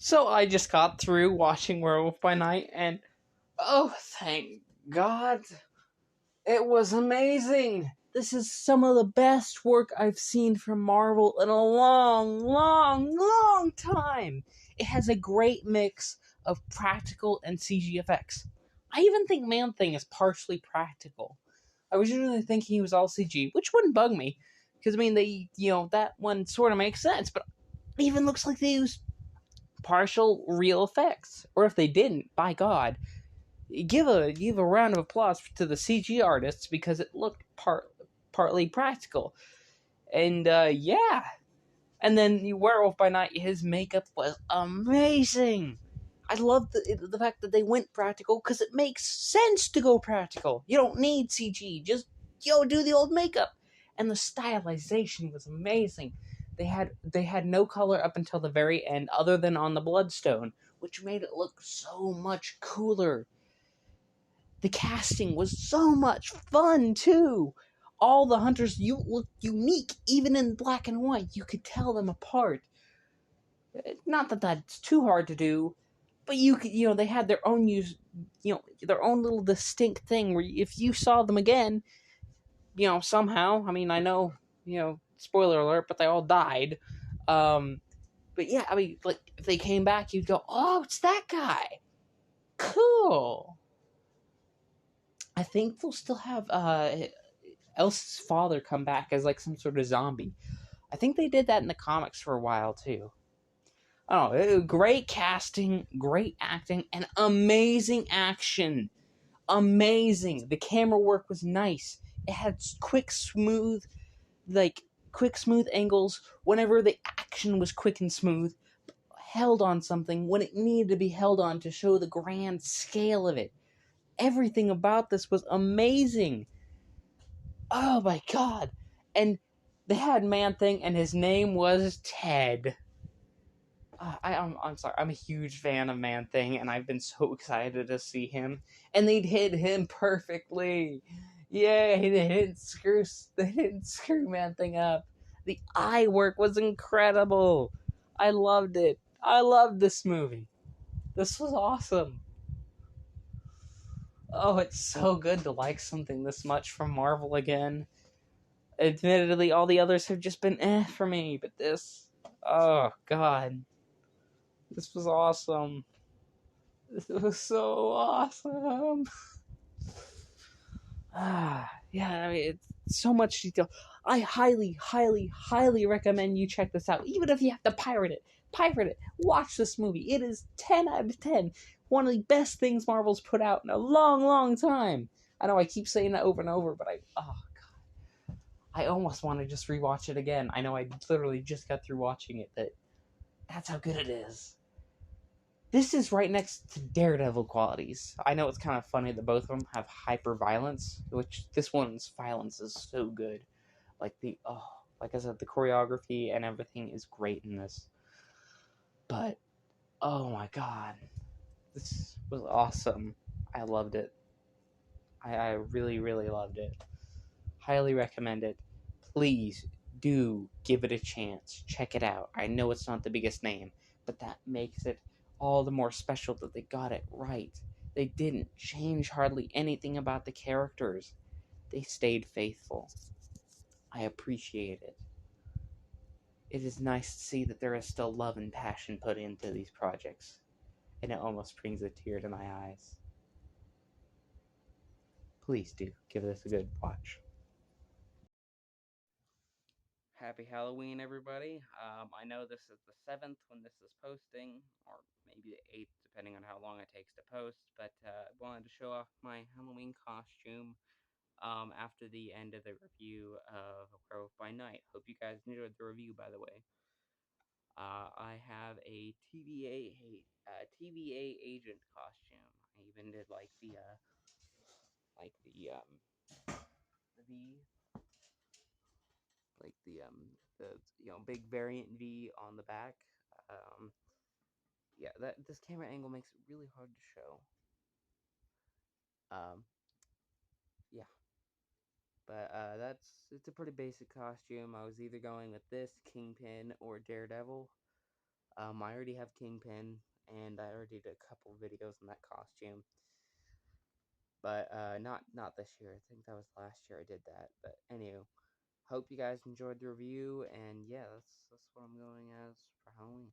So I just got through watching Werewolf by Night, and oh, thank God, it was amazing. This is some of the best work I've seen from Marvel in a long, long, long time. It has a great mix of practical and CG effects. I even think Man-Thing is partially practical. I was usually thinking he was all CG, which wouldn't bug me, because I mean, that one sort of makes sense, but it even looks like they used partial real effects. Or if they didn't, by God, give a round of applause to the CG artists because it looked partly practical. And yeah, and then the Werewolf by Night, his makeup was amazing. I love the fact that they went practical because it makes sense to go practical. You don't need CG, just do the old makeup. And the stylization was amazing. They had no color up until the very end, other than on the Bloodstone, which made it look so much cooler. The casting was so much fun too. All the hunters look unique, even in black and white. You could tell them apart. Not that that's too hard to do, but they had their own their own little distinct thing where if you saw them again, somehow, I mean, I know, spoiler alert, but they all died. But yeah, I mean, like, if they came back, you'd go, oh, it's that guy. Cool. I think they'll still have Elsa's father come back as like some sort of zombie. I think they did that in the comics for a while too. I don't know. Great casting, great acting, and amazing action. Amazing. The camera work was nice. It had quick, smooth angles whenever the action was quick and smooth. Held on something when it needed to be held on to show the grand scale of it. Everything about this was amazing. Oh my God. And they had Man-Thing, and his name was Ted. I'm sorry. I'm a huge fan of Man-Thing, and I've been so excited to see him. And they did him perfectly. Yay! They didn't screw Man-Thing up. The eye work was incredible. I loved it. I loved this movie. This was awesome. Oh, it's so good to like something this much from Marvel again. Admittedly, all the others have just been for me, but this, oh God, this was awesome. This was so awesome. Yeah, I mean, it's so much detail. I highly, highly, highly recommend you check this out, even if you have to pirate it. Pirate it. Watch this movie. It is 10 out of 10. One of the best things Marvel's put out in a long, long time. I know I keep saying that over and over, but I almost want to just rewatch it again. I know I literally just got through watching it, but that's how good it is. This is right next to Daredevil qualities. I know it's kind of funny that both of them have hyper violence, which this one's violence is so good. Like like I said, the choreography and everything is great in this. But oh my God, this was awesome. I loved it. I really, really loved it. Highly recommend it. Please do give it a chance. Check it out. I know it's not the biggest name, but that makes it all the more special that they got it right. They didn't change hardly anything about the characters. They stayed faithful. I appreciate it. It is nice to see that there is still love and passion put into these projects, and it almost brings a tear to my eyes. Please do give this a good watch. Happy Halloween, everybody. I know this is the 7th when this is posting, or maybe the 8th, depending on how long it takes to post, but I wanted to show off my Halloween costume after the end of the review of Werewolf by Night. Hope you guys enjoyed the review, by the way. I have a TVA agent costume. I even did like the V, like the big variant V on the back. Um, yeah, this camera angle makes it really hard to show. Um, yeah, but it's a pretty basic costume. I was either going with this Kingpin or Daredevil. I already have Kingpin, and I already did a couple videos on that costume. But not this year. I think that was last year I did that. But anyway, hope you guys enjoyed the review, and yeah, that's what I'm going as for Halloween.